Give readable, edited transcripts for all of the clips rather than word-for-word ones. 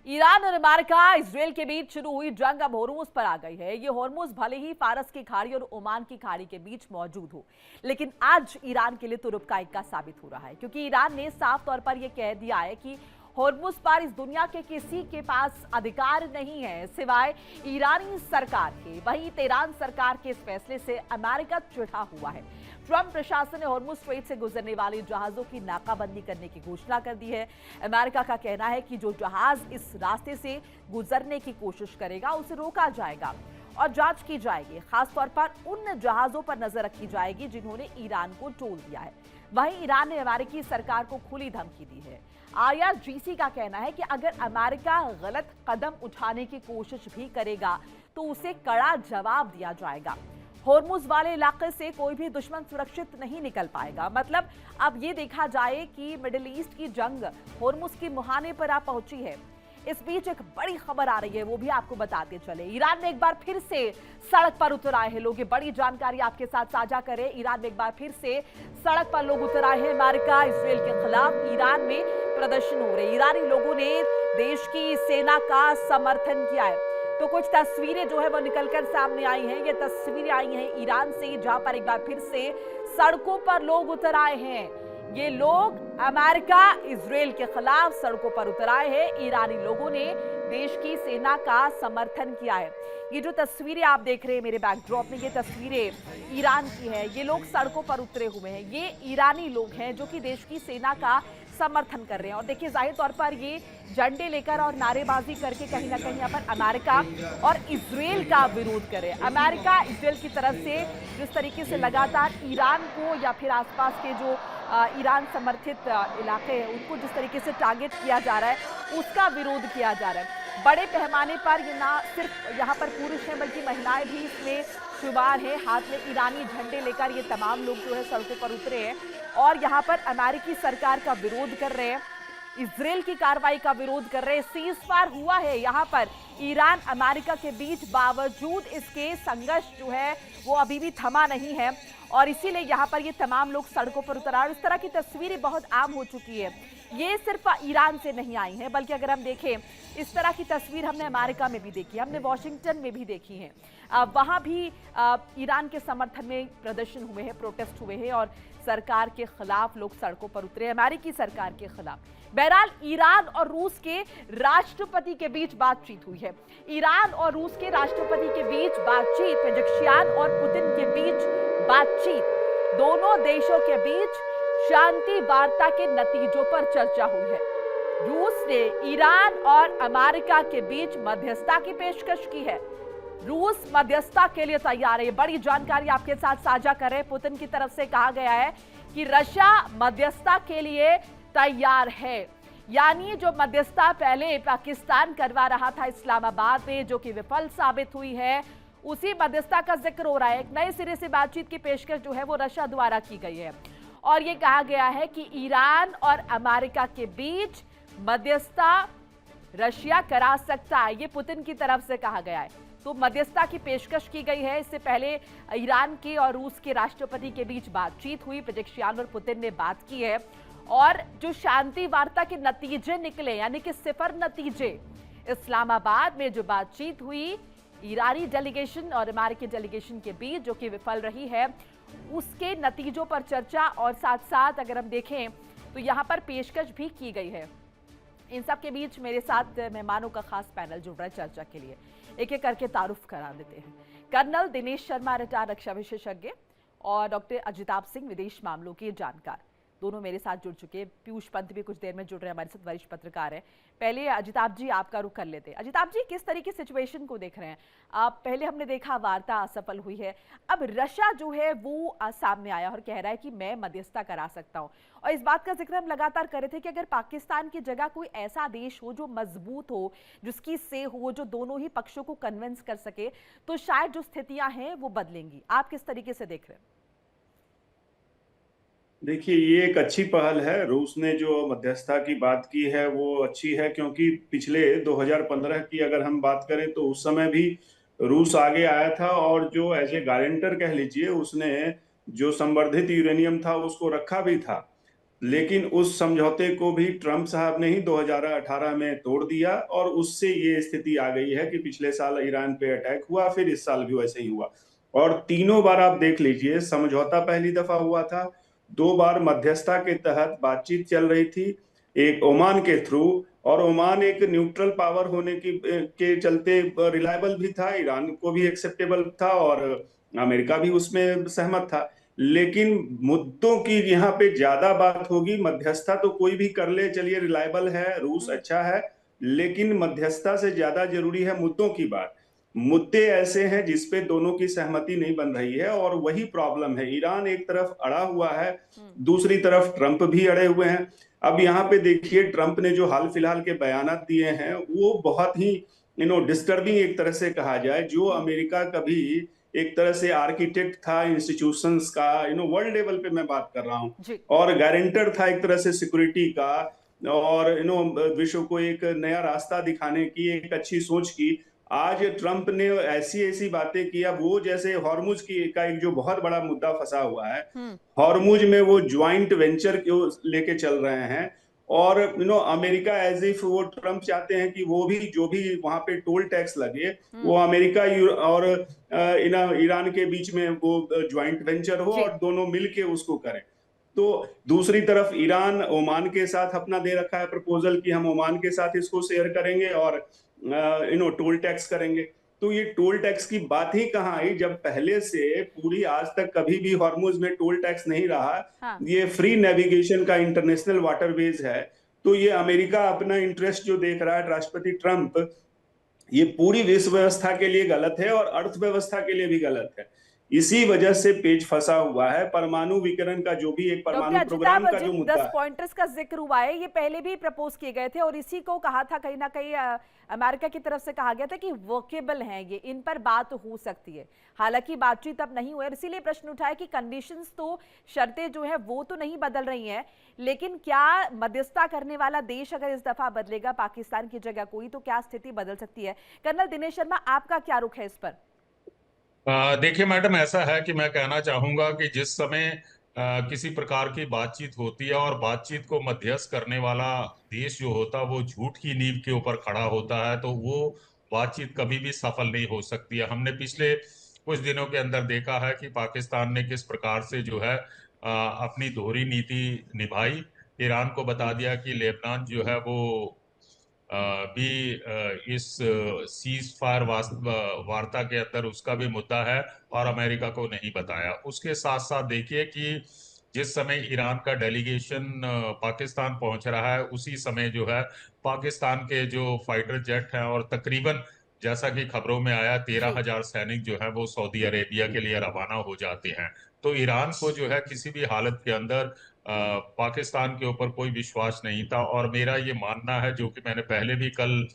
Iran और America Israel के बीच शुरू हुई जंग अब होर्मुज पर आ गई है। ये होर्मुज भले ही फारस की खाड़ी और ओमान की खाड़ी के बीच मौजूद हो, लेकिन आज ईरान के लिए तुरुप का इक्का साबित हो रहा है, क्योंकि ईरान ने साफ तौर पर यह कह दिया है कि होर्मुज पर इस दुनिया के किसी के पास अधिकार नहीं है सिवाय ईरानी सरकार के। वहीं तेहरान सरकार के इस फैसले से अमेरिका चिढ़ा हुआ है। ट्रंप प्रशासन ने होर्मुज स्ट्रेट से गुजरने वाले जहाजों की नाकाबंदी करने की घोषणा कर दी है। अमेरिका का कहना है कि जो जहाज इस रास्ते से गुजरने की कोशिश करेगा उसे रोका जाएगा और जांच की जाएगी। खासतौर पर उन जहाजों पर नजर रखी जाएगी जिन्होंने ईरान को टोल दिया है। वहीं ईरान ने अमेरिकी सरकार को खुली धमकी दी है। IRGC का कहना है कि अगर अमेरिका गलत कदम उठाने की कोशिश भी करेगा तो उसे कड़ा जवाब दिया जाएगा। होर्मुज वाले इलाके से कोई भी दुश्मन सुरक्षित नहीं निकल पाएगा। मतलब अब ये देखा जाए कि मिडिल ईस्ट की जंग होर्मुज की मुहाने पर आ पहुंची है। इस बीच एक बड़ी खबर आ रही है, वो भी आपको बताते चले। ईरान में एक बार फिर से सड़क पर उतर आए हैं लोग। ये बड़ी जानकारी आपके साथ साझा करें। ईरान में एक बार फिर से सड़क पर लोग उतर आए हैं। अमेरिका इजराइल के खिलाफ ईरान में प्रदर्शन हो रहे। ईरानी लोगों ने देश की सेना का समर्थन किया है। तो कुछ तस्वीरें जो है वो निकलकर सामने आई हैं। ये तस्वीरें आई हैं ईरान से, जहां पर एक बार फिर से सड़कों पर लोग उतर आए हैं। ये लोग अमेरिका इजराइल के खिलाफ सड़कों पर उतर आए हैं। ईरानी लोगों ने देश की सेना का समर्थन किया है। ये जो तस्वीरें आप देख रहे हैं मेरे बैकड्रॉप में, ये तस्वीरें ईरान की है। ये लोग सड़कों पर उतरे हुए हैं। ये ईरानी लोग हैं जो कि देश की सेना का समर्थन कर रहे हैं। और देखिए, जाहिर तौर पर ये झंडे लेकर और नारेबाजी करके कहीं ना कहीं यहाँ पर अमेरिका और इजराइल का विरोध कर रहे हैं। अमेरिका इजराइल की तरफ से जिस तरीके से लगातार ईरान को या फिर आसपास के जो ईरान समर्थित इलाके हैं उनको जिस तरीके से टारगेट किया जा रहा है, उसका विरोध किया जा रहा है। बड़े पैमाने पर ये ना सिर्फ यहाँ पर पुरुष हैं बल्कि महिलाएं भी इसमें शुमार हैं। हाथ में ईरानी झंडे लेकर ये तमाम लोग जो है सड़कों पर उतरे हैं और यहाँ पर अमेरिकी सरकार का विरोध कर रहे हैं, इजराइल की कार्रवाई का विरोध कर रहे हैं। सीज फायर हुआ है यहाँ पर ईरान अमेरिका के बीच, बावजूद इसके संघर्ष जो है वो अभी भी थमा नहीं है और इसीलिए यहाँ पर ये तमाम लोग सड़कों पर उतर आए। इस तरह की तस्वीरें बहुत आम हो चुकी है। ये सिर्फ ईरान से नहीं आई हैं, बल्कि अगर हम देखें इस तरह की तस्वीर हमने अमेरिका में भी देखी, हमने वॉशिंगटन में भी देखी है। वहाँ भी ईरान के समर्थन में प्रदर्शन हुए हैं, प्रोटेस्ट हुए हैं और सरकार के खिलाफ लोग सड़कों पर उतरे, अमेरिकी सरकार के खिलाफ। बहरहाल ईरान और रूस के राष्ट्रपति के बीच बातचीत हुई है। ईरान और रूस के राष्ट्रपति के बीच बातचीत, पेजेश्कियान और पुतिन के बीच बातचीत, दोनों देशों के बीच शांति वार्ता के नतीजों पर चर्चा हुई है। रूस ने ईरान और अमेरिका के बीच मध्यस्थता की पेशकश की है। रूस मध्यस्थता के लिए तैयार है। बड़ी जानकारी आपके साथ साझा कर रहे हैं। पुतिन की तरफ से कहा गया है कि रशिया मध्यस्थता के लिए तैयार है। यानी जो मध्यस्थता पहले पाकिस्तान करवा रहा था इस्लामाबाद में, जो कि विफल साबित हुई है, उसी मध्यस्थता का जिक्र हो रहा है। एक नए सिरे से बातचीत की पेशकश जो है वो रशिया द्वारा की गई है और ये कहा गया है कि ईरान और अमेरिका के बीच मध्यस्थता रशिया करा सकता है। ये पुतिन की तरफ से कहा गया है। तो मध्यस्थता की पेशकश की गई है। इससे पहले ईरान के और रूस के राष्ट्रपति के बीच बातचीत हुई, पेजेश्कियान और पुतिन ने बात की है और जो शांति वार्ता के नतीजे निकले, यानी कि सिफर नतीजे, इस्लामाबाद में जो बातचीत हुई ईरानी डेलीगेशन और अमेरिकी डेलीगेशन के बीच, जो कि विफल रही है, उसके नतीजों पर चर्चा और साथ साथ अगर हम देखें तो यहाँ पर पेशकश भी की गई है। इन सब के बीच मेरे साथ मेहमानों का खास पैनल जुड़ रहा है चर्चा के लिए। एक एक करके तारुफ करा देते हैं। कर्नल दिनेश शर्मा, रिटायर्ड रक्षा विशेषज्ञ, और डॉक्टर अजिताभ सिंह, विदेश मामलों के जानकार, दोनों मेरे साथ जुड़ चुके हैं। पीयूष पंत भी कुछ देर में जुड़ रहे हैं हमारे साथ, वरिष्ठ पत्रकार हैं। पहले अजिताभ जी आपका रुख कर लेते हैं। अजिताभ जी, किस तरीके सिचुएशन को देख रहे हैं आप? पहले हमने देखा वार्ता असफल हुई है, अब रशिया जो है वो सामने आया और कह रहा है कि मैं मध्यस्थता करा सकता हूं। और इस बात का जिक्र हम लगातार कर रहे थे कि अगर पाकिस्तान की जगह कोई ऐसा देश हो जो मजबूत हो, जिसकी से हो, जो दोनों ही पक्षों को कन्विंस कर सके, तो शायद जो स्थितियां हैं वो बदलेंगी। आप किस तरीके से देख रहे हैं? देखिए, ये एक अच्छी पहल है। रूस ने जो मध्यस्थता की बात की है वो अच्छी है, क्योंकि पिछले 2015 की अगर हम बात करें तो उस समय भी रूस आगे आया था और जो एज ए गारंटर कह लीजिए, उसने जो संवर्धित यूरेनियम था उसको रखा भी था। लेकिन उस समझौते को भी ट्रंप साहब ने ही 2018 में तोड़ दिया और उससे ये स्थिति आ गई है कि पिछले साल ईरान पे अटैक हुआ, फिर इस साल भी वैसे ही हुआ। और तीनों बार आप देख लीजिए, समझौता पहली दफा हुआ था, 2 बार मध्यस्थता के तहत बातचीत चल रही थी, एक ओमान के थ्रू, और ओमान एक न्यूट्रल पावर होने की के चलते रिलायबल भी था, ईरान को भी एक्सेप्टेबल था और अमेरिका भी उसमें सहमत था। लेकिन मुद्दों की यहाँ पे ज्यादा बात होगी। मध्यस्थता तो कोई भी कर ले, चलिए, रिलायबल है, रूस अच्छा है, लेकिन मध्यस्थता से ज्यादा जरूरी है मुद्दों की बात। मुद्दे ऐसे हैं जिसपे दोनों की सहमति नहीं बन रही है और वही प्रॉब्लम है। ईरान एक तरफ अड़ा हुआ है, दूसरी तरफ ट्रंप भी अड़े हुए हैं। अब यहाँ पे देखिए, ट्रंप ने जो हाल फिलहाल के बयानात दिए हैं वो बहुत ही डिस्टर्बिंग एक तरह से कहा जाए। जो अमेरिका कभी एक तरह से आर्किटेक्ट था इंस्टीट्यूशंस का, वर्ल्ड लेवल पे मैं बात कर रहा हूँ, जी। और गारंटर था एक तरह से सिक्योरिटी का, और विश्व को एक नया रास्ता दिखाने की, एक अच्छी सोच की, आज ट्रंप ने ऐसी ऐसी बातें किया। वो जैसे हॉर्मुज की का एक जो बहुत बड़ा मुद्दा फंसा हुआ है, हॉर्मुज में वो ज्वाइंट वेंचर क्यों लेके चल रहे हैं, और अमेरिका एज इफ वो ट्रंप चाहते हैं कि वो भी जो भी वहां पे टोल टैक्स लगे वो अमेरिका और ईरान के बीच में वो ज्वाइंट वेंचर हो और दोनों मिलके उसको करें। तो दूसरी तरफ ईरान ओमान के साथ अपना दे रखा है प्रपोजल कि हम ओमान के साथ इसको शेयर करेंगे और टोल टैक्स करेंगे। तो ये टोल टैक्स की बात ही कहाँ आई जब पहले से पूरी आज तक कभी भी हॉर्मुज में टोल टैक्स नहीं रहा। हाँ। ये फ्री नेविगेशन का इंटरनेशनल वाटरवेज है। तो ये अमेरिका अपना इंटरेस्ट जो देख रहा है, राष्ट्रपति ट्रंप, ये पूरी विश्व व्यवस्था के लिए गलत है और अर्थव्यवस्था के लिए भी गलत है। इसी वजह से पेच फंसा हुआ है। परमाणु विकिरण का जो भी एक परमाणु प्रोग्राम का जो मुद्दा 10 पॉइंटर्स का जिक्र हुआ है, ये पहले भी प्रपोज किए गए थे और इसी को कहा था, कहीं ना कहीं अमेरिका की तरफ से कहा गया था कि वर्केबल हैं ये, इन पर बात हो सकती है। हालांकि बातचीत अब नहीं हुई, इसीलिए प्रश्न उठा है कि कंडीशंस तो, शर्तें जो है वो तो नहीं बदल रही हैं, लेकिन क्या मध्यस्थता करने वाला देश अगर इस दफा बदलेगा, पाकिस्तान की जगह कोई, तो क्या स्थिति बदल सकती है? कर्नल दिनेश शर्मा, आपका क्या रुख है इस पर? देखिए मैडम, ऐसा है कि मैं कहना चाहूंगा कि जिस समय किसी प्रकार की बातचीत होती है और बातचीत को मध्यस्थ करने वाला देश जो होता है वो झूठ की नींव के ऊपर खड़ा होता है, तो वो बातचीत कभी भी सफल नहीं हो सकती है। हमने पिछले कुछ दिनों के अंदर देखा है कि पाकिस्तान ने किस प्रकार से जो है अपनी दोहरी नीति निभाई। ईरान को बता दिया कि लेबनान जो है वो इस सीज फायर वार्ता के अंदर उसका भी मुद्दा है और अमेरिका को नहीं बताया। उसके साथ साथ देखिए कि जिस समय ईरान का डेलीगेशन पाकिस्तान पहुंच रहा है, उसी समय जो है पाकिस्तान के जो फाइटर जेट हैं, और तकरीबन जैसा कि खबरों में आया 13,000 सैनिक जो है वो सऊदी अरेबिया के लिए रवाना हो जाते हैं। तो ईरान को जो है किसी भी हालत के अंदर पाकिस्तान के ऊपर कोई विश्वास नहीं था। और मेरा ये मानना है, जो कि मैंने पहले भी कल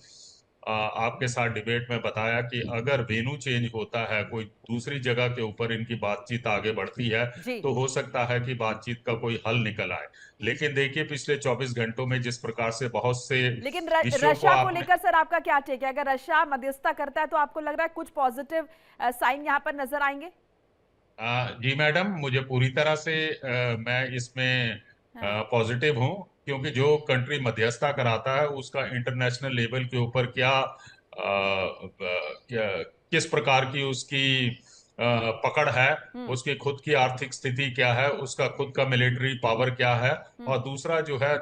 आपके साथ डिबेट में बताया, कि अगर वेन्यू चेंज होता है, कोई दूसरी जगह के ऊपर इनकी बातचीत आगे बढ़ती है, तो हो सकता है कि बातचीत का कोई हल निकल आए। लेकिन देखिए पिछले 24 घंटों में जिस प्रकार से बहुत से लेकिन रशिया को लेकर सर आपका क्या टेक है? अगर रशिया मध्यस्थता करता है तो आपको लग रहा है कुछ पॉजिटिव साइन यहाँ पर नजर आएंगे? जी मैडम, मुझे पूरी तरह से मैं इसमें पॉजिटिव हूँ, क्योंकि जो कंट्री मध्यस्थता कराता है उसका इंटरनेशनल लेवल के ऊपर किस प्रकार की उसकी पकड़ है, उसकी खुद की आर्थिक स्थिति क्या है, उसका खुद का मिलिट्री पावर क्या है। और दूसरा जो है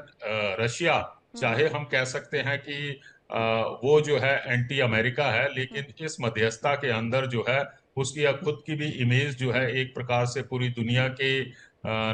रशिया, चाहे हम कह सकते हैं कि वो जो है एंटी अमेरिका है, लेकिन इस मध्यस्थता के अंदर जो है उसकी खुद की भी इमेज जो है एक प्रकार से पूरी दुनिया के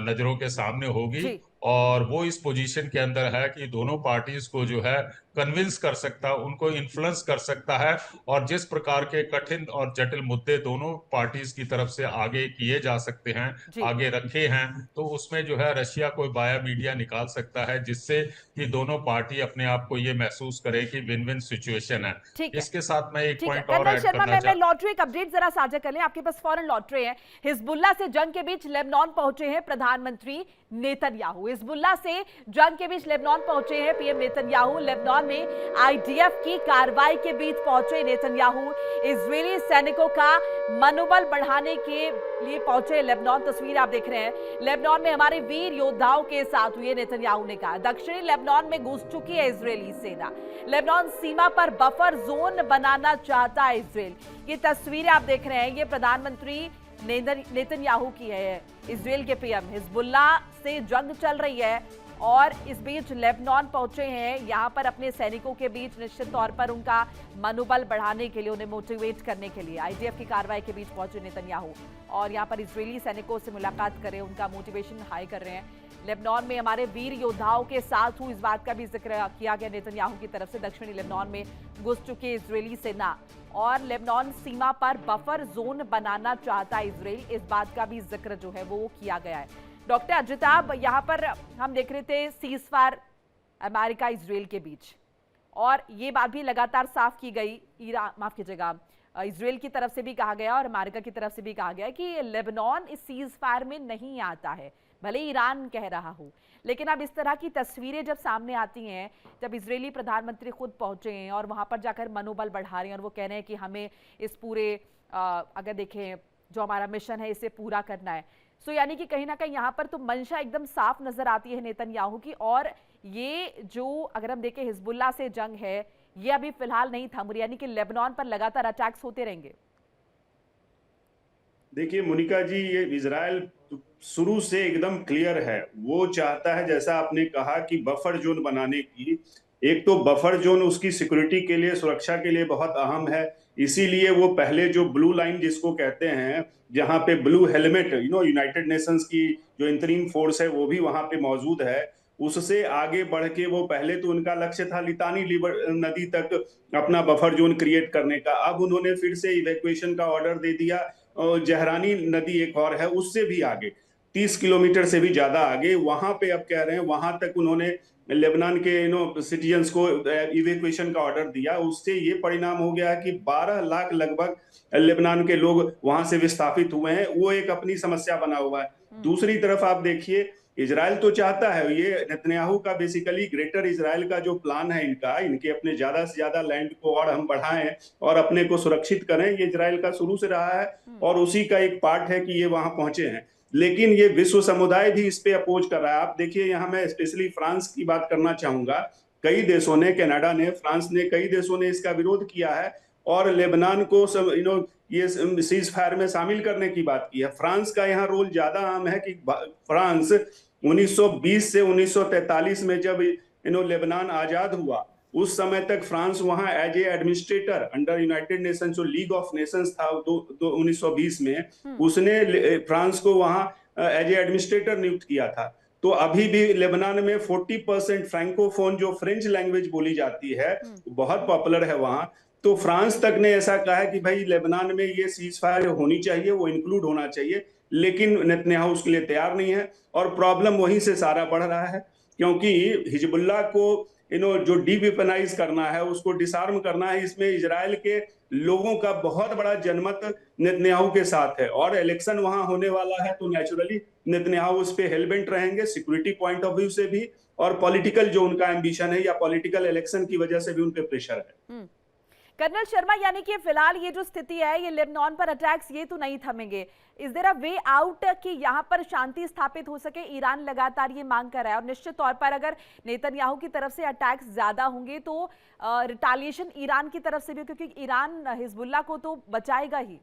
नजरों के सामने होगी। और वो इस पोजीशन के अंदर है कि दोनों पार्टीज को जो है कन्विंस कर सकता है, उनको इन्फ्लुएंस कर सकता है। और जिस प्रकार के कठिन और जटिल मुद्दे दोनों पार्टीज की तरफ से आगे किए जा सकते हैं, आगे रखे हैं, तो उसमें जो है रशिया कोई बाया मीडिया निकाल सकता है, जिससे कि दोनों पार्टी अपने आप को ये महसूस करे कि विन विन सिचुएशन है। इसके साथ मैं एक पॉइंट और ऐड करना चाहता हूं। लॉटरी एक अपडेट जरा साझा कर लें, आपके पास फौरन लॉटरी है। हिजबुल्लाह से जंग के बीच लेबनान पहुंचे हैं प्रधानमंत्री नेतन्याहू। हिजबुल्लाह से जंग के बीच लेबनान पहुंचे हैं पीएम नेतन्याहू। लेबनान में आईडीएफ की कार्रवाई के बीच पहुंचे नेतन्याहू। इजरायली सैनिकों का मनोबल बढ़ाने के लिए पहुंचे लेबनान। तस्वीर आप देख रहे हैं, लेबनान में हमारे वीर योद्धाओं के साथ हुए, नेतन्याहू ने कहा। दक्षिणी लेबनान में घुस चुकी है इजरायली सेना। लेबनान सीमा पर बफर जोन बनाना चाहता है इजरायल। ये तस्वीरें आप देख रहे हैं, ये प्रधानमंत्री नेतन्याहू की है। इजरायल के पीएम, हिजबुल्लाह से जंग चल रही है और इस बीच लेबनान पहुंचे हैं, यहां पर अपने सैनिकों के बीच निश्चित तौर पर उनका मनोबल बढ़ाने के लिए, उन्हें मोटिवेट करने के लिए आईडीएफ की कार्रवाई के बीच पहुंचे नेतन्याहू और यहां पर इजरायली सैनिकों से मुलाकात कर रहे हैं, उनका मोटिवेशन हाई कर रहे हैं। लेबनान में हमारे वीर योद्धाओं के साथ हूं, इस बात का भी जिक्र किया गया नेतन्याहू की तरफ से। दक्षिणी लेबनान में घुस चुकी इजरायली सेना और लेबनान सीमा पर बफर जोन बनाना चाहता है इजरायल, इस बात का भी जिक्र जो है वो किया गया है। डॉक्टर अजिताभ, यहाँ पर हम देख रहे थे सीज फायर अमेरिका इजरायल के बीच, और ये बात भी लगातार साफ की गई, माफ कीजिएगा, इजरायल की तरफ से भी कहा गया और अमेरिका की तरफ से भी कहा गया कि लेबनान इस सीज फायर में नहीं आता है, भले ईरान कह रहा हो। लेकिन अब इस तरह की तस्वीरें जब सामने आती हैं, जब इजरायली प्रधानमंत्री खुद पहुंचे हैं और वहां पर जाकर मनोबल बढ़ा रहे हैं और वो कह रहे हैं कि हमें इस पूरे अगर देखें जो हमारा मिशन है इसे पूरा करना है, सो यानी कि कहीं ना कहीं यहाँ पर तो मंशा एकदम साफ नजर आती है नेतन्याहू की। और ये जो अगर हम देखें हिजबुल्लाह से जंग है, ये अभी फिलहाल नहीं थम रही, यानी कि लेबनान पर लगातार अटैक्स होते रहेंगे। देखिए मोनिका जी, ये इजराइल शुरू से एकदम क्लियर है, वो चाहता है जैसा आपने कहा कि बफर जोन बनाने की। एक तो बफर जोन उसकी सिक्योरिटी के लिए, सुरक्षा के लिए बहुत अहम है, इसीलिए वो पहले जो ब्लू लाइन जिसको कहते हैं, जहां पे ब्लू हेलमेट यूनाइटेड नेशंस की जो इंतरिम फोर्स है वो भी वहां पे मौजूद है, उससे आगे बढ़ के वो पहले तो उनका लक्ष्य था लितानी नदी तक अपना बफर जोन क्रिएट करने का। अब उन्होंने फिर से इवैक्यूएशन का ऑर्डर दे दिया, और जहरानी नदी एक और है उससे भी आगे 30 किलोमीटर से भी ज्यादा आगे, वहां पे अब कह रहे हैं वहां तक उन्होंने लेबनान के सिटीजन्स को इवैक्यूएशन का ऑर्डर दिया। उससे ये परिणाम हो गया कि 12 लाख लगभग लेबनान के लोग वहां से विस्थापित हुए हैं, वो एक अपनी समस्या बना हुआ है। दूसरी तरफ आप देखिए, इजराइल तो चाहता है, ये नेतन्याहू का बेसिकली ग्रेटर इजराइल का जो प्लान है इनका, इनके अपने ज्यादा से ज्यादा लैंड को और हम बढ़ाएं और अपने को सुरक्षित करें, ये इजराइल का शुरू से रहा है और उसी का एक पार्ट है कि ये वहां पहुंचे हैं। लेकिन ये विश्व समुदाय भी इस पे अपोज कर रहा है। आप देखिए, यहाँ मैं स्पेशली फ्रांस की बात करना चाहूंगा, कई देशों ने, कनाडा ने, फ्रांस ने, कई देशों ने इसका विरोध किया है और लेबनान को ये सीज फायर में शामिल करने की बात की है। फ्रांस का यहाँ रोल ज्यादा अहम है कि फ्रांस 1920 से 1943 में जब लेबनान आजाद हुआ, उस समय तक फ्रांस वहां as a administrator under United Nation, जो लीग ऑफ नेशंस था 1920 में, उसने फ्रांस को वहां एज ए एडमिनिस्ट्रेटर नियुक्त किया था। तो अभी भी लेबनान में 40% फ्रैंकोफोन जो फ्रेंच लैंग्वेज बोली जाती है बहुत पॉपुलर है वहां। तो फ्रांस तक ने ऐसा कहा है कि भाई लेबनान में ये सीज फायर होनी चाहिए, वो इंक्लूड होना चाहिए, लेकिन नेतन्याहू उसके लिए तैयार नहीं है और प्रॉब्लम वहीं से सारा बढ़ रहा है, क्योंकि हिजबुल्लाह को जो डीवेपनाइज करना है, उसको डिसआर्म करना है, इसमें इजराइल के लोगों का बहुत बड़ा जनमत नेतन्याहू के साथ है और इलेक्शन वहां होने वाला है, तो नेचुरली नेतन्याहू उस पे हेलबेंट रहेंगे सिक्योरिटी पॉइंट ऑफ व्यू से भी, और पॉलिटिकल जो उनका एम्बिशन है या पॉलिटिकल इलेक्शन की वजह से भी उन पे प्रेशर है। कर्नल शर्मा, यानी कि फिलहाल ये जो स्थिति है, ये लेबनान पर अटैक्स ये तो नहीं थमेंगे। Is there a way out कि यहाँ पर शांति स्थापित हो सके? ईरान लगातार ये मांग कर रहा है और निश्चित तौर पर अगर नेतन्याहू की तरफ से अटैक्स ज्यादा होंगे तो रिटालिएशन ईरान की तरफ से भी, क्योंकि ईरान हिजबुल्लाह को तो बचाएगा ही।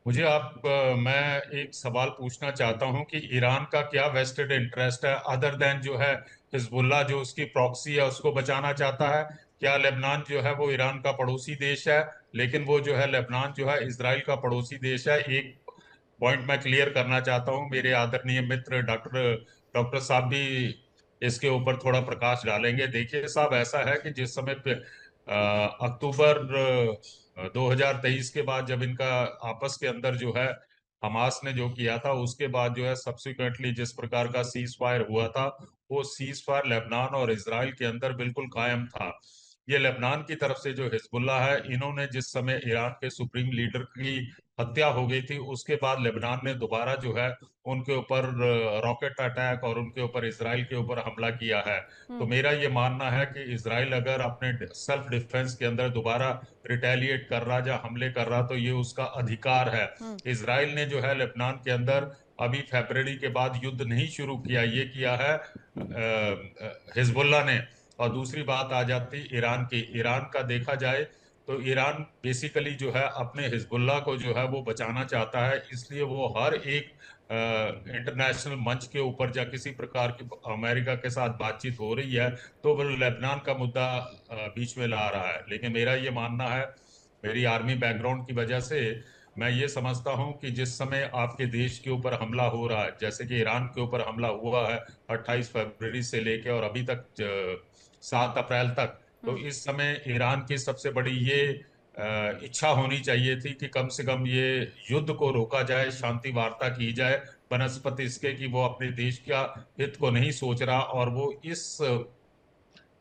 मैं एक सवाल पूछना चाहता हूं कि ईरान का क्या वेस्टेड इंटरेस्ट है अदर देन जो है हिजबुल्लाह, जो उसकी प्रॉक्सी है उसको बचाना चाहता है? क्या लेबनान जो है वो ईरान का पड़ोसी देश है, लेकिन वो जो है लेबनान जो है इजराइल का पड़ोसी देश है? एक पॉइंट मैं क्लियर करना चाहता हूं, मेरे आदरणीय मित्र डॉक्टर साहब भी इसके ऊपर थोड़ा प्रकाश डालेंगे। देखिए साहब, ऐसा है कि जिस समय पे अक्टूबर 2023 के बाद जब इनका आपस के अंदर जो है हमास ने जो किया था, उसके बाद जो है सब्सिक्वेंटली जिस प्रकार का सीज फायर हुआ था, वो सीज फायर लेबनान और इजराइल के अंदर बिल्कुल कायम था। ये लेबनान की तरफ से जो हिजबुल्लाह है, इन्होंने जिस समय ईरान के सुप्रीम लीडर की हत्या हो गई थी, उसके बाद लेबनान ने दोबारा जो है उनके ऊपर रॉकेट अटैक और उनके ऊपर इसराइल के ऊपर हमला किया है। तो मेरा ये मानना है कि इसराइल अगर अपने सेल्फ डिफेंस के अंदर दोबारा रिटेलिएट कर रहा या हमले कर रहा, तो ये उसका अधिकार है। इसराइल ने जो है लेबनान के अंदर अभी फरवरी के बाद युद्ध नहीं शुरू किया, ये किया है हिजबुल्लाह ने। और दूसरी बात आ जाती ईरान की। ईरान का देखा जाए तो ईरान बेसिकली जो है अपने हिजबुल्लाह को जो है वो बचाना चाहता है, इसलिए वो हर एक इंटरनेशनल मंच के ऊपर या किसी प्रकार की अमेरिका के साथ बातचीत हो रही है तो वो लेबनान का मुद्दा बीच में ला रहा है। लेकिन मेरा ये मानना है, मेरी आर्मी बैकग्राउंड की वजह से मैं ये समझता हूं कि जिस समय आपके देश के ऊपर हमला हो रहा है, जैसे कि ईरान के ऊपर हमला हुआ है 28 फरवरी से लेके और अभी तक 7 अप्रैल तक, तो इस समय ईरान की सबसे बड़ी ये इच्छा होनी चाहिए थी कि कम से कम ये युद्ध को रोका जाए, शांति वार्ता की जाए, बनस्पत इसके कि वो अपने देश का हित को नहीं सोच रहा और वो इस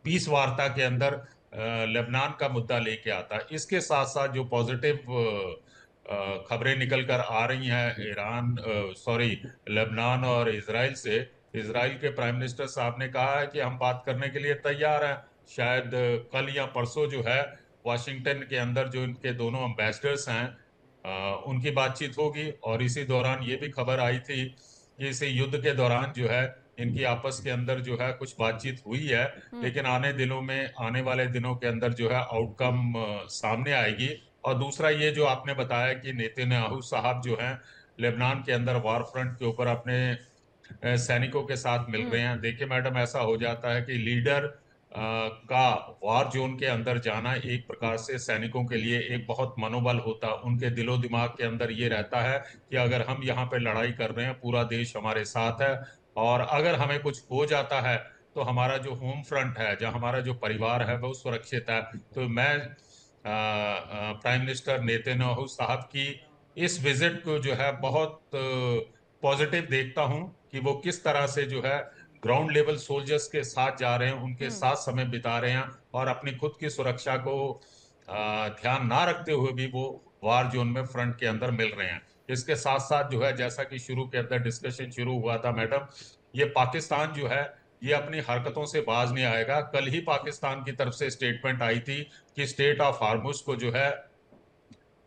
पीस वार्ता के अंदर लेबनान का मुद्दा लेके आता है। इसके साथ साथ जो पॉजिटिव खबरें निकल कर आ रही हैं लेबनान और इसराइल से, इसराइल के प्राइम मिनिस्टर साहब ने कहा है कि हम बात करने के लिए तैयार हैं। शायद कल या परसों जो है वाशिंगटन के अंदर जो इनके दोनों एम्बेसडर्स हैं उनकी बातचीत होगी। और इसी दौरान ये भी खबर आई थी कि इस युद्ध के दौरान जो है इनकी आपस के अंदर जो है कुछ बातचीत हुई है, लेकिन आने वाले दिनों के अंदर जो है आउटकम सामने आएगी। और दूसरा ये जो आपने बताया कि नेतन्याहू साहब जो हैं लेबनान के अंदर वार फ्रंट के ऊपर अपने सैनिकों के साथ मिल रहे हैं। देखिए मैडम, ऐसा हो जाता है कि लीडर का वार जोन के अंदर जाना एक प्रकार से सैनिकों के लिए एक बहुत मनोबल होता है। उनके दिलो दिमाग के अंदर ये रहता है कि अगर हम यहाँ पे लड़ाई कर रहे हैं, पूरा देश हमारे साथ है, और अगर हमें कुछ हो जाता है तो हमारा जो होम फ्रंट है, जहाँ हमारा जो परिवार है, वो सुरक्षित है। तो मैं प्राइम मिनिस्टर नेतन्याहू साहब की इस विजिट को जो है बहुत पॉजिटिव देखता हूं कि वो किस तरह से जो है ग्राउंड लेवल सोल्जर्स के साथ जा रहे हैं, उनके साथ समय बिता रहे हैं और अपनी खुद की सुरक्षा को ध्यान ना रखते हुए भी वो वार जोन में फ्रंट के अंदर मिल रहे हैं। इसके साथ साथ जो है, जैसा कि शुरू के अंदर डिस्कशन शुरू हुआ था मैडम, ये पाकिस्तान जो है ये अपनी हरकतों से बाज नहीं आएगा। कल ही पाकिस्तान की तरफ से स्टेटमेंट आई थी कि स्टेट ऑफ हार्मुज को जो है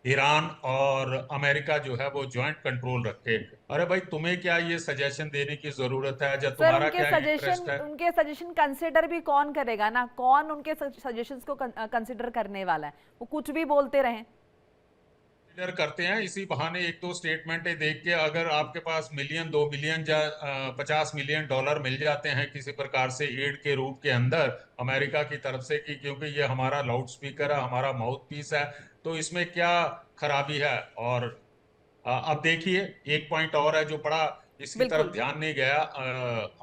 ईरान और अमेरिका जो है वो ज्वाइंट कंट्रोल रखे। अरे भाई, तुम्हें क्या ये सजेशन देने की जरूरत है, या सर तुम्हारा क्या इंटरेस्ट है? उनके सजेशन कंसिडर भी कौन करेगा ना, कौन उनके सजेशंस को कंसिडर करने वाला है? वो कुछ भी बोलते रहें। कंसिडर करते हैं, इसी बहाने एक दो स्टेटमेंटें देख के अगर आपके पास मिलियन 2 मिलियन या 50 मिलियन डॉलर मिल जाते हैं किसी प्रकार से एड के रूप के अंदर अमेरिका की तरफ से, कि क्योंकि ये हमारा लाउड स्पीकर है, हमारा माउथ पीस है, तो इसमें क्या खराबी है? और अब देखिए, एक पॉइंट और है जो बड़ा इसकी तरफ बिल्कुल ध्यान नहीं गया।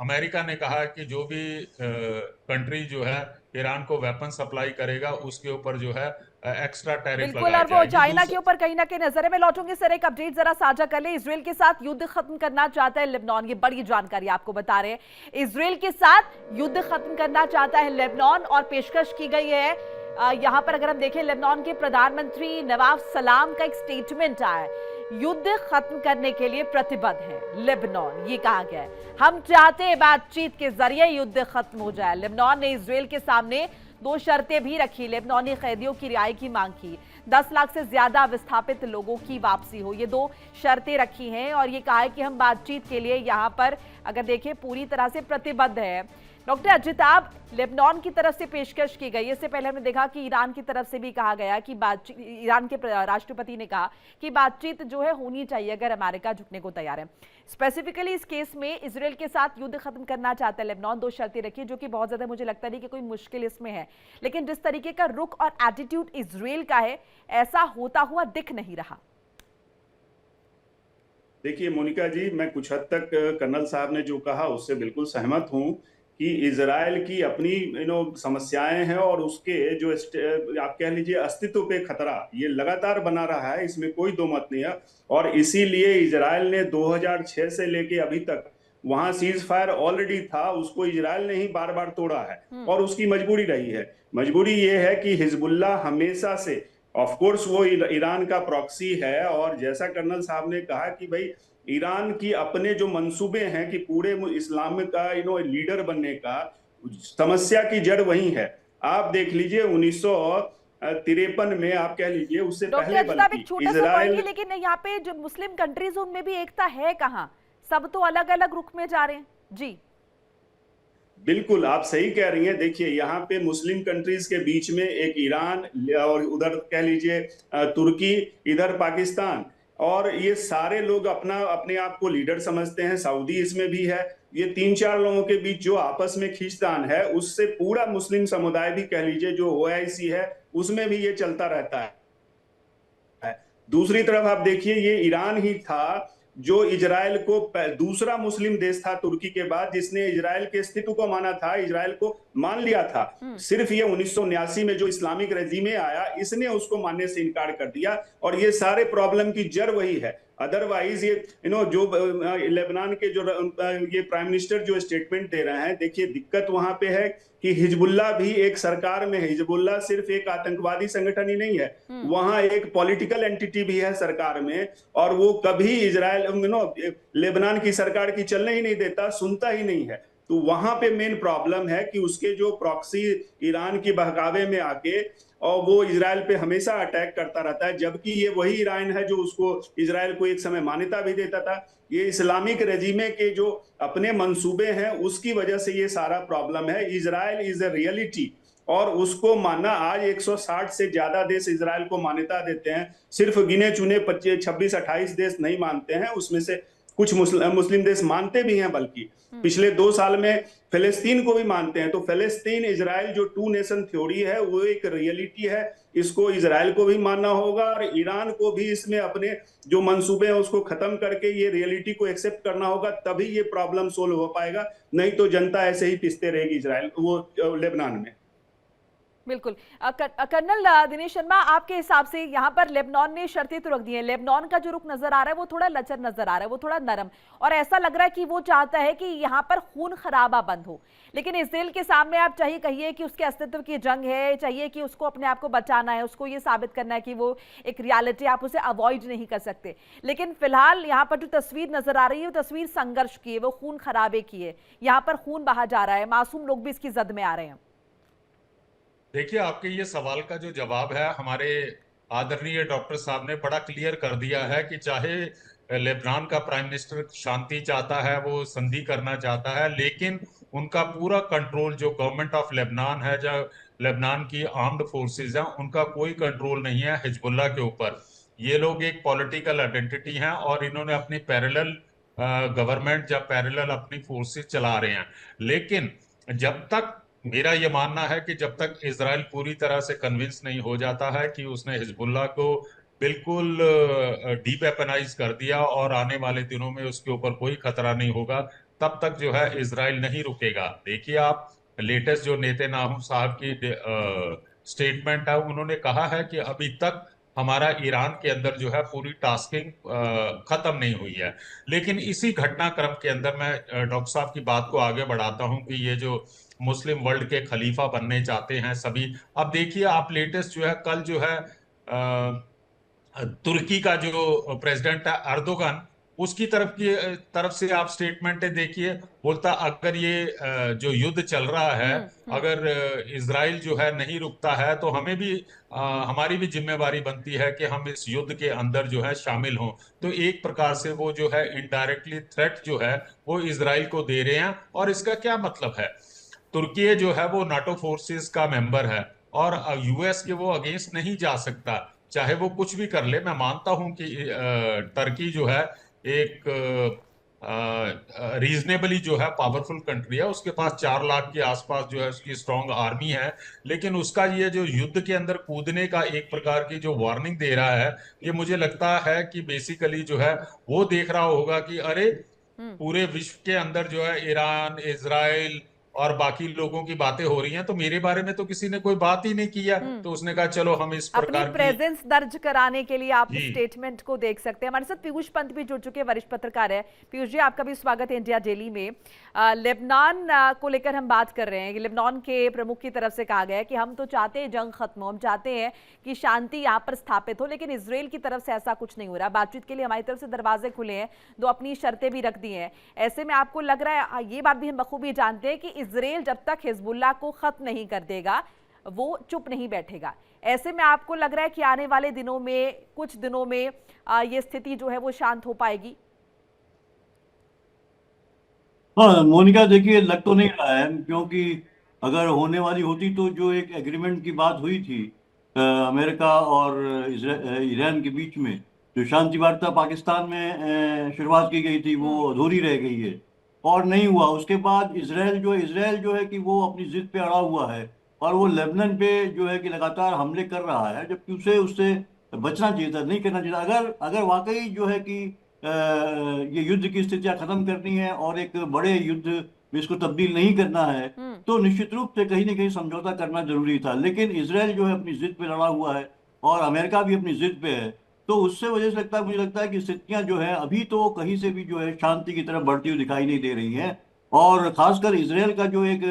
अमेरिका ने कहा कि जो भी कंट्री जो है ईरान को वेपन सप्लाई करेगा उसके ऊपर जो है एक्स्ट्रा टैरिफ बिल्कुल। लगाई और वो जाएगी। चाइना के ऊपर कहीं ना कहीं नजर में लौटूंगी। सर एक अपडेट जरा साझा कर ले, इजराइल के साथ युद्ध खत्म करना चाहता है लेबनान, ये बड़ी जानकारी आपको बता रहे हैं। इजराइल के साथ युद्ध खत्म करना चाहता है लेबनान और पेशकश की गई है। यहां पर अगर हम देखें, लेबनान के प्रधानमंत्री नवाफ सलाम का एक स्टेटमेंट आया है, युद्ध खत्म करने के लिए प्रतिबद्ध है लेबनान, ये कहा गया है। हम चाहते हैं बातचीत के जरिए युद्ध खत्म हो जाए। लेबनान ने इजराइल के सामने 2 शर्तें भी रखी। लेबनानी कैदियों की रिहाई की मांग की, 10 लाख से ज्यादा विस्थापित लोगों की वापसी हो, ये 2 शर्तें रखी हैं। और ये कहा है कि हम बातचीत के लिए यहां पर अगर देखें पूरी तरह से प्रतिबद्ध है। डॉक्टर अजिताभ, लेबनान की तरफ से पेशकश की गई, इससे पहले हमने देखा कि ईरान की तरफ से भी कहा गया कि बातचीत, ईरान के राष्ट्रपति ने कहा कि बातचीत जो है होनी चाहिए अगर अमेरिका झुकने को तैयार है। स्पेसिफिकली इस केस में इजराइल के साथ युद्ध खत्म करना चाहता है लेबनान, 2 शर्तें रखी, जो कि बहुत ज्यादा मुझे लगता नहीं कि कोई मुश्किल इसमें है। लेकिन जिस तरीके का रुख और एटीट्यूड इजराइल का है, ऐसा होता हुआ दिख नहीं रहा। देखिए मोनिका जी, मैं कुछ हद तक कर्नल साहब ने जो कहा उससे बिल्कुल सहमत हूं कि इजराइल की अपनी समस्याएं हैं और उसके जो आप कह लीजिए अस्तित्व पे खतरा ये लगातार बना रहा है, इसमें कोई दो मत नहीं है। और इसीलिए इजराइल ने 2006 से लेके अभी तक वहां सीज फायर ऑलरेडी था, उसको इजराइल ने ही बार बार तोड़ा है और उसकी मजबूरी रही है। मजबूरी ये है कि हिजबुल्लाह हमेशा से, ऑफ कोर्स वो ईरान का प्रॉक्सी है, और जैसा कर्नल साहब ने कहा कि भाई ईरान की अपने जो मंसूबे हैं कि पूरे इस्लाम का लीडर बनने का, समस्या की जड़ वही है। आप देख लीजिए 1953 में, आप कह लीजिए उससे डॉक्टर पहले, अजित, आप एक बल्कि छोटा सा पॉइंट ही, लेकिन यहाँ पे जो मुस्लिम कंट्रीज उनमें भी एकता है कहाँ? सब तो अलग अलग रुख में जा रहे हैं। जी बिल्कुल आप सही कह रही हैं। देखिए यहाँ पे मुस्लिम कंट्रीज के बीच में एक ईरान, और उधर कह लीजिए तुर्की, इधर पाकिस्तान, और ये सारे लोग अपना अपने आप को लीडर समझते हैं। सऊदी इसमें भी है। ये 3-4 लोगों के बीच जो आपस में खींचतान है, उससे पूरा मुस्लिम समुदाय भी कह लीजिए, जो OIC है, उसमें भी ये चलता रहता है। दूसरी तरफ आप देखिए, ये ईरान ही था जो इजराइल को, दूसरा मुस्लिम देश था तुर्की के बाद जिसने इजराइल के अस्तित्व को माना था, इजराइल को मान लिया था। सिर्फ ये 1979 में जो इस्लामिक रेजिम आया, इसने उसको मानने से इनकार कर दिया, और ये सारे प्रॉब्लम की जड़ वही है। अदरवाइज ये जो लेबनान के जो ये प्राइम मिनिस्टर जो स्टेटमेंट दे रहे हैं, देखिए दिक्कत वहां पे है कि हिजबुल्लाह भी एक सरकार में है। हिजबुल्लाह सिर्फ एक आतंकवादी संगठन ही नहीं है, वहां एक पॉलिटिकल एंटिटी भी है सरकार में, और वो कभी इजराइल लेबनान की सरकार की चलने ही नहीं देता, सुनता ही नहीं है। तो वहां पे मेन प्रॉब्लम है कि उसके जो प्रॉक्सी ईरान की बहकावे में आके, और वो इजराइल पे हमेशा अटैक करता रहता है, जबकि ये वही ईरान है जो उसको, इजराइल को एक समय मान्यता भी देता था। ये इस्लामिक रेजिमे के जो अपने मंसूबे हैं, उसकी वजह से ये सारा प्रॉब्लम है। इजराइल इज अ रियलिटी, और उसको मानना, आज 160 से ज्यादा देश इजराइल को मान्यता देते हैं। सिर्फ गिने चुने 26-28 देश नहीं मानते हैं, उसमें से कुछ मुस्लिम देश मानते भी हैं, बल्कि पिछले 2 साल में फिलिस्तीन को भी मानते हैं। तो फिलिस्तीन इजराइल जो 2 नेशन थ्योरी है, वो एक रियलिटी है। इसको इजराइल को भी मानना होगा, और ईरान को भी इसमें अपने जो मंसूबे हैं उसको खत्म करके ये रियलिटी को एक्सेप्ट करना होगा, तभी ये प्रॉब्लम सोल्व हो पाएगा। नहीं तो जनता ऐसे ही पिसते रहेगी इजराइल, वो लेबनान में। बिल्कुल। कर्नल दिनेश शर्मा, आपके हिसाब से यहाँ पर लेबनान ने शर्तें तो रख दी हैं। लेबनान का जो रुख नजर आ रहा है वो थोड़ा लचर नजर आ रहा है, वो थोड़ा नरम, और ऐसा लग रहा है कि वो चाहता है कि यहाँ पर खून खराबा बंद हो। लेकिन इसराइल के सामने आप चाहिए कहिए कि उसके अस्तित्व की जंग है, चाहिए कि उसको अपने आप को बचाना है, उसको ये साबित करना है कि वो एक रियलिटी, आप उसे अवॉइड नहीं कर सकते। लेकिन फिलहाल यहाँ पर जो तस्वीर नजर आ रही है वो तस्वीर संघर्ष की है, वो खून खराबे की है। यहाँ पर खून बहा जा रहा है, मासूम लोग भी इसकी जद में आ रहे हैं। देखिए, आपके ये सवाल का जो जवाब है, हमारे आदरणीय डॉक्टर साहब ने बड़ा क्लियर कर दिया है कि चाहे लेबनान का प्राइम मिनिस्टर शांति चाहता है, वो संधि करना चाहता है, लेकिन उनका पूरा कंट्रोल जो गवर्नमेंट ऑफ लेबनान है, जो लेबनान की आर्म्ड फोर्सेस हैं, उनका कोई कंट्रोल नहीं है हिजबुल्लाह के ऊपर। ये लोग एक पॉलिटिकल आइडेंटिटी हैं, और इन्होंने अपनी पैरेलल गवर्नमेंट या पैरेलल अपनी फोर्सेस चला रहे हैं। लेकिन जब तक, मेरा यह मानना है कि जब तक इजराइल पूरी तरह से कन्विंस नहीं हो जाता है कि उसने हिजबुल्लाह को बिल्कुल डीवेपनाइज कर दिया और आने वाले दिनों में उसके ऊपर कोई खतरा नहीं होगा, तब तक जो है इजराइल नहीं रुकेगा। देखिए, आप लेटेस्ट जो नेतन्याहू साहब की स्टेटमेंट है, उन्होंने कहा है कि अभी तक हमारा ईरान के अंदर जो है पूरी टास्किंग खत्म नहीं हुई है। लेकिन इसी घटनाक्रम के अंदर मैं डॉक्टर साहब की बात को आगे बढ़ाता हूं कि ये जो मुस्लिम वर्ल्ड के खलीफा बनने चाहते हैं सभी, अब देखिए आप लेटेस्ट जो है, कल जो है तुर्की का जो प्रेसिडेंट है अर्दोगन, उसकी तरफ से आप स्टेटमेंटें देखिए। बोलता अगर ये जो युद्ध चल रहा है, अगर इजराइल जो है नहीं रुकता है, तो हमें भी हमारी भी जिम्मेवारी बनती है कि हम इस युद्ध के अंदर जो है शामिल हों। तो एक प्रकार से वो जो है इनडायरेक्टली थ्रेट जो है वो इजराइल को दे रहे हैं। और इसका क्या मतलब है, तुर्की जो है वो नाटो फोर्सेस का मेंबर है, और यूएस के वो अगेंस्ट नहीं जा सकता, चाहे वो कुछ भी कर ले। मैं मानता हूं कि तुर्की जो है एक रीजनेबली जो है पावरफुल कंट्री है, उसके पास 4 लाख के आसपास जो है उसकी स्ट्रांग आर्मी है, लेकिन उसका ये जो युद्ध के अंदर कूदने का एक प्रकार की जो वार्निंग दे रहा है, ये मुझे लगता है कि बेसिकली जो है वो देख रहा होगा कि अरे पूरे विश्व के अंदर जो है ईरान, इजराइल और बाकी लोगों की बातें हो रही हैं, तो मेरे बारे में तो किसी ने कोई बात ही नहीं किया। तो उसने कहा चलो हम इस अपनी प्रकार की। प्रेजेंस दर्ज कराने के लिए आप जी। स्टेटमेंट को देख सकते हैं। हमारे साथ पीयूष पंत भी जुड़ चुके हैं, वरिष्ठ पत्रकार है। पीयूष जी, आपका भी स्वागत है इंडिया डेली में। लेबनान को लेकर हम बात कर रहे हैं। लेबनान के प्रमुख की तरफ से कहा गया है कि हम तो चाहते हैं जंग खत्म हो, हम चाहते हैं कि शांति यहाँ पर स्थापित हो, लेकिन इजराइल की तरफ से ऐसा कुछ नहीं हो रहा। बातचीत के लिए हमारी तरफ से दरवाजे खुले हैं, दो अपनी शर्तें भी रख दी हैं। ऐसे में आपको लग रहा है, ये बात भी हम बखूबी जानते हैं कि इजराइल जब तक हिजबुल्लाह को खत्म नहीं कर देगा वो चुप नहीं बैठेगा। ऐसे में आपको लग रहा है कि आने वाले दिनों में, कुछ दिनों में ये स्थिति जो है वो शांत हो पाएगी? हाँ मोनिका, देखिए लग तो नहीं रहा है, क्योंकि अगर होने वाली होती तो जो एक एग्रीमेंट की बात हुई थी अमेरिका और ईरान के बीच में, जो शांति वार्ता पाकिस्तान में शुरुआत की गई थी, वो अधूरी रह गई है और नहीं हुआ। उसके बाद इसराइल जो है कि वो अपनी जिद पे अड़ा हुआ है और वो लेबनान पे जो है कि लगातार हमले कर रहा है, जबकि उसे उससे बचना चाहिए था, नहीं करना चाहिए था। अगर अगर वाकई जो है कि ये युद्ध की स्थितियां खत्म करनी है और एक बड़े युद्ध में इसको तब्दील नहीं करना है, तो निश्चित रूप से कहीं ना कहीं समझौता करना जरूरी था। लेकिन इसराइल जो है अपनी जिद पे लड़ा हुआ है और अमेरिका भी अपनी जिद पे है, तो उससे वजह से मुझे लगता है कि स्थितियां जो है अभी तो कहीं से भी जो है शांति की तरफ बढ़ती हुई दिखाई नहीं दे रही है। और खासकर इसराइल का जो एक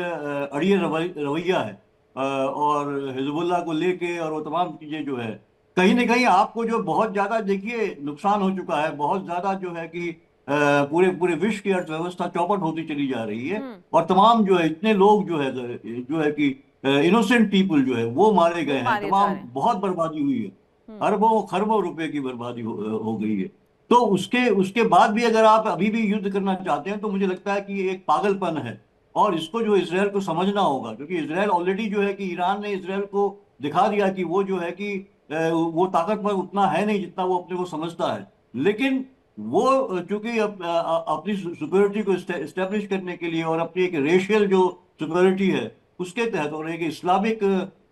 अड़ियल रवैया है और हिजबुल्लाह को लेके और वो तमाम चीजें जो है, कहीं ना कहीं आपको जो बहुत ज्यादा देखिए नुकसान हो चुका है, बहुत ज्यादा जो है कि पूरे पूरे विश्व की अर्थव्यवस्था चौपट होती चली जा रही है और तमाम जो है इतने लोग जो है कि इनोसेंट पीपल जो है वो मारे गए हैं, तमाम बहुत बर्बादी हुई है, अरबों खरबों रुपए की बर्बादी हो गई है। तो उसके उसके बाद भी अगर आप अभी भी युद्ध करना चाहते हैं, तो मुझे लगता है कि ये एक पागलपन है और इसको जो इसराइल को समझना होगा, क्योंकि इसराइल ऑलरेडी जो है कि ईरान ने इसराइल को दिखा दिया कि वो जो है कि वो ताकतवर उतना है नहीं जितना वो अपने को समझता है। लेकिन वो चूंकि अपनी सिक्योरिटी को इस्टेब्लिश करने के लिए और अपनी एक रेशियल जो सिक्योरिटी है उसके तहत और एक इस्लामिक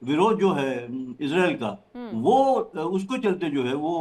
विरोध जो है इसराइल का, वो उसको चलते जो है वो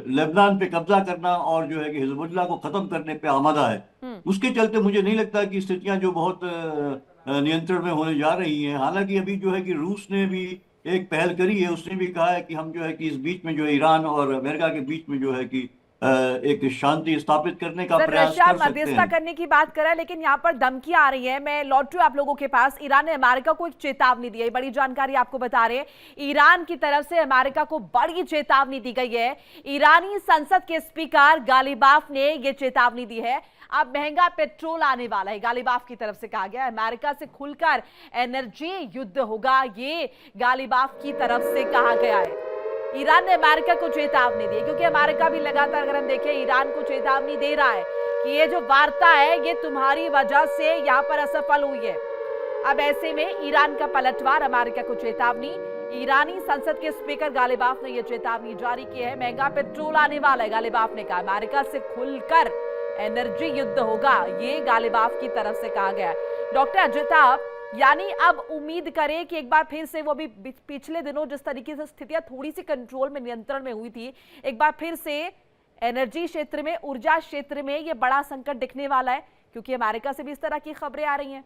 लेबनान पे कब्जा करना और जो है कि हिजबुल्लाह को खत्म करने पे आमादा है। उसके चलते मुझे नहीं लगता कि स्थितियां जो बहुत नियंत्रण में होने जा रही हैं। हालांकि अभी जो है कि रूस ने भी एक पहल करी है, उसने भी कहा है कि हम जो है कि इस बीच में जो है ईरान और अमेरिका के बीच में जो है कि एक शांति स्थापित करने का प्रयास रशिया कर सकते मध्यस्थता हैं। करने की बात करा है, लेकिन यहाँ पर धमकियां आ रही है। मैं लौट रही हूँ आप लोगों के पास। ईरान ने अमेरिका को एक चेतावनी दी है, बड़ी जानकारी आपको बता रहे हैं। ईरान की तरफ से अमेरिका को बड़ी चेतावनी दी गई है। ईरानी संसद के स्पीकर गालिबाफ ने यह चेतावनी दी है, अब महंगा पेट्रोल आने वाला है। गालिबाफ की तरफ से कहा गया अमेरिका से खुलकर एनर्जी युद्ध होगा, ये गालिबाफ की तरफ से कहा गया है। ईरान ने अमेरिका को चेतावनी दी, क्योंकि अमेरिका भी लगातार अगर हम देखें ईरान को चेतावनी दे रहा है कि ये जो वार्ता है ये तुम्हारी वजह से यहाँ पर असफल हुई है। अब ऐसे में ईरान का पलटवार, अमेरिका को चेतावनी। ईरानी संसद के स्पीकर गालिबाफ ने यह चेतावनी जारी की है, महंगा पेट्रोल आने वाला है। गालिबाफ ने कहा अमेरिका से खुलकर एनर्जी युद्ध होगा, ये गालिबाफ की तरफ से कहा गया है। डॉक्टर अजिता, यानी अब उम्मीद करें कि एक बार फिर से वो भी पिछले दिनों जिस तरीके से स्थितियां थोड़ी सी कंट्रोल में, नियंत्रण में हुई थी, एक बार फिर से एनर्जी क्षेत्र में, ऊर्जा क्षेत्र में ये बड़ा संकट दिखने वाला है, क्योंकि अमेरिका से भी इस तरह की खबरें आ रही हैं।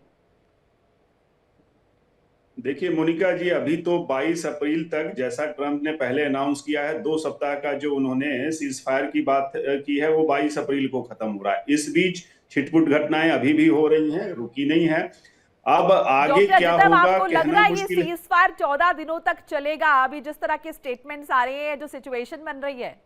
देखिए मोनिका जी, अभी तो 22 अप्रैल तक, जैसा ट्रंप ने पहले अनाउंस किया है, 2 सप्ताह का जो उन्होंने सीज फायर की बात की है, वो 22 अप्रैल को खत्म हो रहा है। इस बीच छिटपुट घटनाएं अभी भी हो रही हैं, रुकी नहीं है। अब आगे क्या होगा आपको लग रहा कहना है ये मुश्किल है। सीज फायर 14 दिनों तक चलेगा? अभी जिस तरह के स्टेटमेंट्स आ रहे हैं, जो सिचुएशन बन रही है।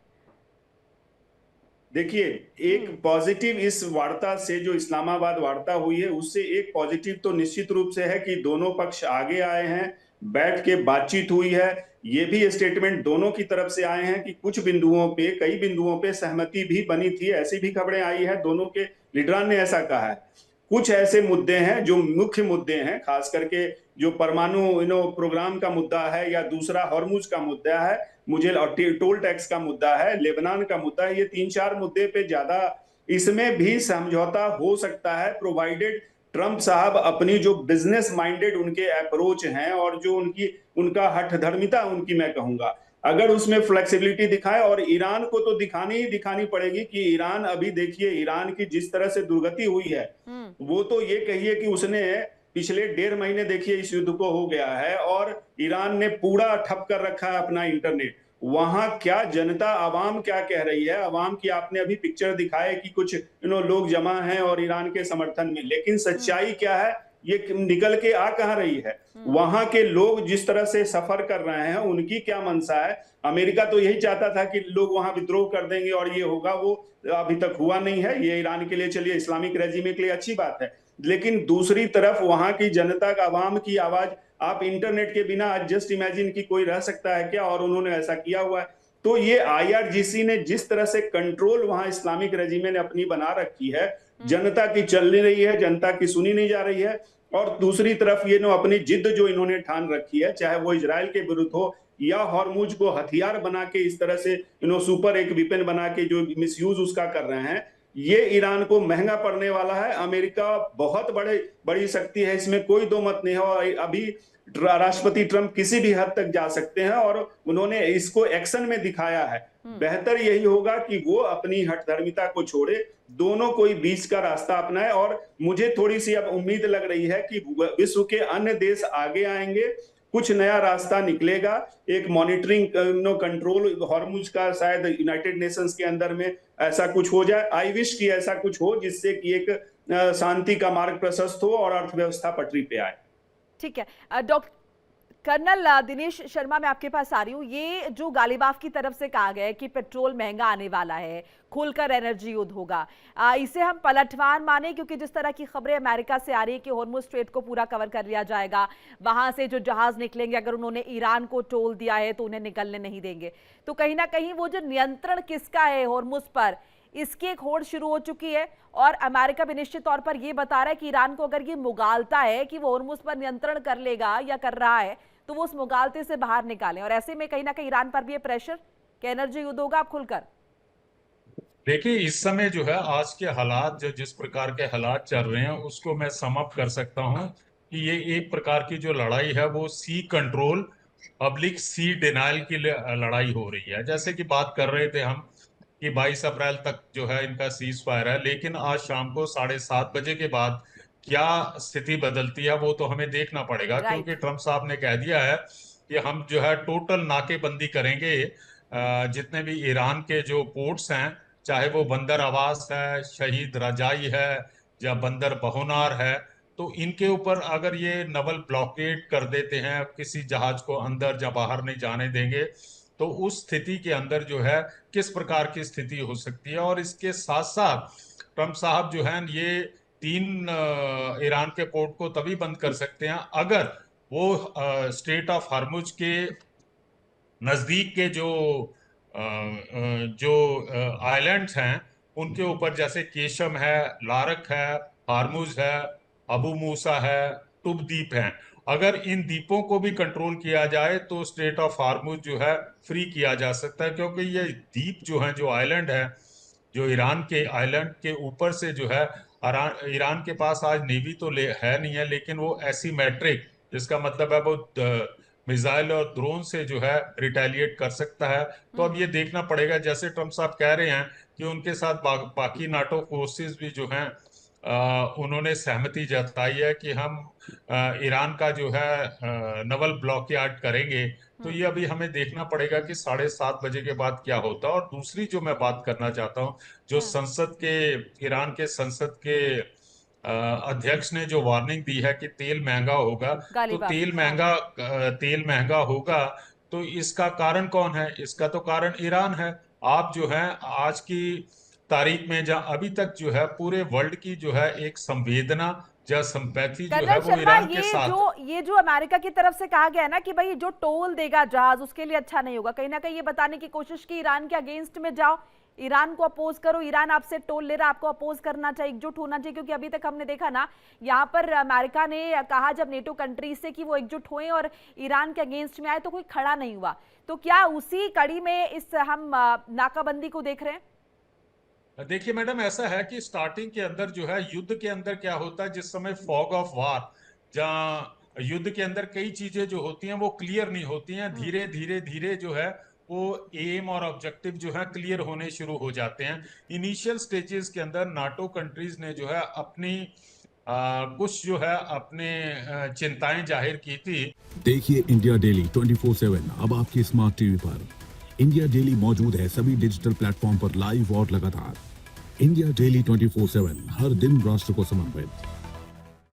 देखिए, एक पॉजिटिव इस वार्ता से, जो इस्लामाबाद वार्ता हुई है, उससे एक पॉजिटिव तो निश्चित रूप से है कि दोनों पक्ष आगे आए हैं, बैठ के बातचीत हुई है। ये भी स्टेटमेंट दोनों की तरफ से आए हैं कि कुछ बिंदुओं पे, कई बिंदुओं पे सहमति भी बनी थी, ऐसी भी खबरें आई है। दोनों के लीडरान ने ऐसा कहा है। कुछ ऐसे मुद्दे हैं जो मुख्य मुद्दे हैं, खास करके जो परमाणु प्रोग्राम का मुद्दा है, या दूसरा हॉर्मुज का मुद्दा है, मुझे टोल टैक्स का मुद्दा है, लेबनान का मुद्दा है, ये 3-4 मुद्दे पे ज्यादा इसमें भी समझौता हो सकता है, प्रोवाइडेड ट्रंप साहब अपनी जो बिजनेस माइंडेड उनके अप्रोच हैं और जो उनका हठधर्मिता उनकी, मैं कहूंगा, अगर उसमें फ्लेक्सिबिलिटी दिखाए। और ईरान को तो दिखानी पड़ेगी कि ईरान, अभी देखिए ईरान की जिस तरह से दुर्गति हुई है, वो तो ये कहिए कि उसने पिछले 1.5 महीने देखिए इस युद्ध को हो गया है और ईरान ने पूरा ठप कर रखा है अपना इंटरनेट। वहां क्या जनता आवाम क्या कह रही है, आवाम की आपने अभी पिक्चर दिखाए कि कुछ लोग जमा हैं और ईरान के समर्थन में, लेकिन सच्चाई क्या है ये निकल के आ कहाँ रही है। वहां के लोग जिस तरह से सफर कर रहे हैं उनकी क्या मंशा है। अमेरिका तो यही चाहता था कि लोग वहां विद्रोह कर देंगे और ये होगा, वो अभी तक हुआ नहीं है। ये ईरान के लिए चलिए इस्लामिक रेजिम के लिए अच्छी बात है, लेकिन दूसरी तरफ वहां की जनता का आवाम की आवाज, आप इंटरनेट के बिना आज जस्ट इमेजिन कि कोई रह सकता है क्या, और उन्होंने ऐसा किया हुआ है। तो ये आईआरजीसी ने जिस तरह से कंट्रोल वहां इस्लामिक रेजिम ने अपनी बना रखी है, जनता की चल नहीं रही है, जनता की सुनी नहीं जा रही है। और दूसरी तरफ ये अपनी जिद जो इन्होंने ठान रखी है, चाहे वो इजराइल के विरुद्ध हो या हॉर्मुज को हथियार बना के इस तरह से सुपर एक वेपन बना के जो मिसयूज उसका कर रहे हैं, ये ईरान को महंगा पड़ने वाला है। अमेरिका बहुत बड़ी शक्ति है, इसमें कोई दो मत नहीं है। और अभी राष्ट्रपति ट्रंप किसी भी हद तक जा सकते हैं और उन्होंने इसको एक्शन में दिखाया है। बेहतर यही होगा कि वो अपनी हठधर्मिता को छोड़े, दोनों कोई बीच का रास्ता अपनाए। और मुझे थोड़ी सी अब उम्मीद लग रही है कि विश्व के अन्य देश आगे आएंगे, कुछ नया रास्ता निकलेगा, एक मॉनिटरिंग कंट्रोल हॉर्मुज का शायद यूनाइटेड नेशंस के अंदर में ऐसा कुछ हो जाए। आई विश कि ऐसा कुछ हो जिससे कि एक शांति का मार्ग प्रशस्त हो और अर्थव्यवस्था पटरी पे आए। ठीक है डॉक्टर कर्नल दिनेश शर्मा, मैं आपके पास आ रही हूँ। ये जो गालिबाफ की तरफ से कहा गया है कि पेट्रोल महंगा आने वाला है, खुलकर एनर्जी युद्ध होगा, इसे हम पलटवार माने? क्योंकि जिस तरह की खबरें अमेरिका से आ रही है कि हॉर्मुज स्ट्रेट को पूरा कवर कर लिया जाएगा, वहां से जो जहाज निकलेंगे अगर उन्होंने ईरान को टोल दिया है तो उन्हें निकलने नहीं देंगे। तो कहीं ना कहीं वो जो नियंत्रण किसका है हॉर्मुज पर, इसकी एक होड़ शुरू हो चुकी है। और अमेरिका भी निश्चित तौर पर यह बता रहा है कि ईरान को अगर ये मुगालता है कि वो हॉर्मुज पर नियंत्रण कर लेगा या कर रहा है तो वो उस मुगालते से बाहर निकालें। और ऐसे में कहीं ना कहीं ईरान पर भी ये प्रेशर कि एनर्जी युद्ध होगा। आप खुलकर देखिए, इस समय जो है आज के हालात, जो जिस प्रकार के हालात चल रहे हैं उसको मैं सम अप कर सकता हूं कि ये एक प्रकार की जो लड़ाई है वो सी कंट्रोल पब्लिक सी डिनाइल की लड़ाई हो रही है। जैसे कि बात कर रहे थे हम कि 22 अप्रैल तक जो है इनका सीज फायर है, लेकिन आज शाम को 7:30 बजे के बाद क्या स्थिति बदलती है वो तो हमें देखना पड़ेगा, क्योंकि ट्रंप साहब ने कह दिया है कि हम जो है टोटल नाकेबंदी करेंगे। जितने भी ईरान के जो पोर्ट्स हैं, चाहे वो बंदर अब्बास है, शहीद रजाई है या बंदर बहोनार है, तो इनके ऊपर अगर ये नवल ब्लॉकेड कर देते हैं, किसी जहाज को अंदर या बाहर नहीं जाने देंगे, तो उस स्थिति के अंदर जो है किस प्रकार की स्थिति हो सकती है। और इसके साथ साथ ट्रंप साहब जो है ये 3 ईरान के पोर्ट को तभी बंद कर सकते हैं अगर वो स्ट्रेट ऑफ हॉर्मुज के नजदीक के जो आइलैंड्स हैं उनके ऊपर, जैसे केशम है, लारक है, हार्मुज है, अबू मूसा है, टुब द्वीप है, अगर इन द्वीपों को भी कंट्रोल किया जाए तो स्ट्रेट ऑफ हार्मुज जो है फ्री किया जा सकता है। क्योंकि ये द्वीप जो है, जो आइलैंड है, जो ईरान के आइलैंड के ऊपर से जो है, ईरान के पास आज नेवी तो है नहीं है, लेकिन वो एसीमेट्रिक, जिसका मतलब है वो मिसाइल और ड्रोन से जो है रिटेलिएट कर सकता है। तो अब ये देखना पड़ेगा, जैसे ट्रंप साहब कह रहे हैं कि उनके साथ बाकी नाटो फोर्सेस भी जो हैं उन्होंने सहमति जताई है कि हम ईरान का जो है नवल ब्लॉकयार्ड करेंगे। तो ये अभी हमें देखना पड़ेगा कि 7:30 बजे के बाद क्या होता है। और दूसरी जो मैं बात करना चाहता हूँ, जो ईरान के संसद के अध्यक्ष ने जो वार्निंग दी है कि तेल महंगा होगा, तो तेल महंगा होगा तो इसका कारण कौन है? इसका तो कारण ईरान है। आप जो है आज की तारीख में जहां अभी तक जो है पूरे वर्ल्ड की जो है एक संवेदना या संपैथी जो है वो ईरान के साथ, ये जो अमेरिका की तरफ से कहा गया है ना कि भाई जो टोल देगा जहाज उसके लिए अच्छा नहीं होगा, कहीं ना कहीं ये बताने की कोशिश की ईरान के अगेंस्ट में जाओ, ईरान को अपोज करो, ईरान आपसे टोल ले रहा, आपको अपोज करना चाहिए, एकजुट होना चाहिए। क्योंकि अभी तक हमने देखा ना, यहाँ पर अमेरिका ने कहा जब नेटो कंट्रीज से कि वो एकजुट हुए और ईरान के अगेंस्ट में आए तो कोई खड़ा नहीं हुआ। तो क्या उसी कड़ी में इस हम नाकाबंदी को देख रहे हैं? देखिए मैडम, ऐसा है कि स्टार्टिंग के अंदर जो है युद्ध के अंदर क्या होता है, जिस समय फॉग ऑफ वार, जहाँ युद्ध के अंदर कई चीजें जो होती हैं वो क्लियर नहीं होती हैं, धीरे धीरे धीरे जो है वो एम और ऑब्जेक्टिव जो है क्लियर होने शुरू हो जाते हैं। इनिशियल स्टेजेस के अंदर नाटो कंट्रीज ने जो है अपनी कुछ जो है अपने चिंताएं जाहिर की थी। देखिए इंडिया डेली 24/7 अब आपके स्मार्ट टीवी पर। इंडिया डेली मौजूद है सभी डिजिटल प्लेटफॉर्म पर लाइव और लगातार। इंडिया डेली 24/7 हर दिन राष्ट्र को समर्पित।